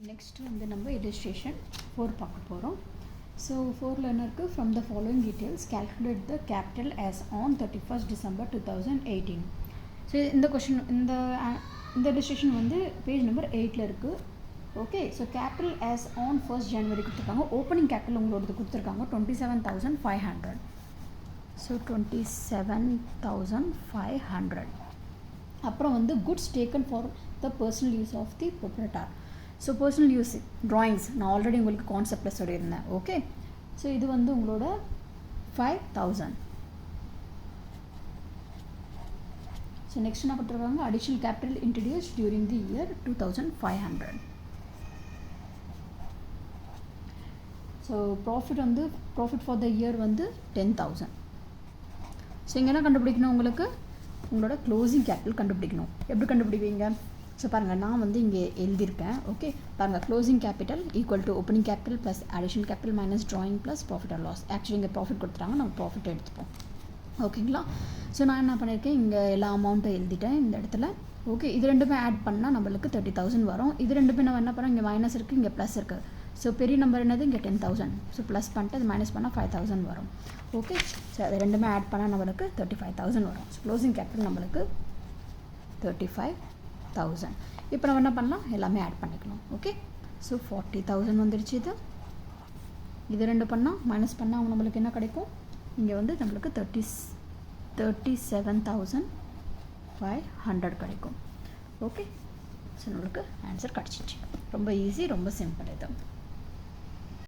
Next வந்து நம்ம illustration 4 பார்க்க போகிறோம். So 4 learnerக்கு from the following details calculate the capital as on 31st December 2018. So இந்த question இந்த illustration வந்து page number 8ல இருக்கு. Okay, so capital as on 1st January கொடுத்துருக்காங்க. ஓப்பனிங் கேபிட்டல் உங்களோடது கொடுத்துருக்காங்க 27,500. ஸோ 27,500. அப்புறம் வந்து goods taken for the personal use of the proprietor. So personal use drawings நான் ஆல்ரெடி உங்களுக்கு கான்செப்டில் சொல்லியிருந்தேன். ஓகே, ஸோ இது வந்து உங்களோட 5,000. ஸோ நெக்ஸ்ட் என்ன கொடுத்துருக்காங்க, additional capital introduce during the year 2,500. So profit for the year வந்து 10,000. ஸோ இங்கே என்ன கண்டுபிடிக்கணும், உங்களுக்கு உங்களோட க்ளோசிங் கேபிட்டல் கண்டுபிடிக்கணும். எப்படி கண்டுபிடிப்பீங்க? ஸோ பாருங்கள், நான் வந்து இங்கே எழுதியிருக்கேன். ஓகே, பாருங்கள், closing capital equal to opening capital plus additional capital minus drawing plus profit or loss. Actually இங்கே ப்ராஃபிட் கொடுத்துட்டாங்க, நம்ம ப்ராஃபிட் எடுத்துப்போம். ஓகேங்களா? ஸோ நான் என்ன பண்ணியிருக்கேன், இங்கே எல்லா அமௌண்ட்டும் எழுதிட்டேன் இந்த இடத்துல. ஓகே, இது ரெண்டுமே ஆட் பண்ணால் நம்மளுக்கு 30,000 வரும். இது ரெண்டுமே நம்ம என்ன பண்ணோம், இங்கே மைனஸ் இருக்குது, இங்கே ப்ளஸ் இருக்குது. ஸோ பெரிய நம்பர் என்னது, இங்கே 10,000. ஸோ ப்ளஸ் பண்ணிட்டு அது மைனஸ் பண்ணால் 5,000 வரும். ஓகே, ஸோ அது ரெண்டுமே ஆட் பண்ணால் நம்மளுக்கு 35,000 வரும். ஸோ க்ளோசிங் கேபிட்டல் நம்மளுக்கு 35,000. இப்போ நம்ம என்ன பண்ணலாம், எல்லாமே ஆட் பண்ணிக்கலாம். ஓகே, ஸோ 40,000 வந்துடுச்சு. இது ரெண்டு பண்ணால் மைனஸ் பண்ணால் நம்மளுக்கு என்ன கிடைக்கும், இங்கே வந்து நம்மளுக்கு 37,500 கிடைக்கும். ஓகே, ஸோ நம்மளுக்கு ஆன்சர் கிடச்சிச்சு. ரொம்ப ஈஸி, ரொம்ப சிம்பிள் இது.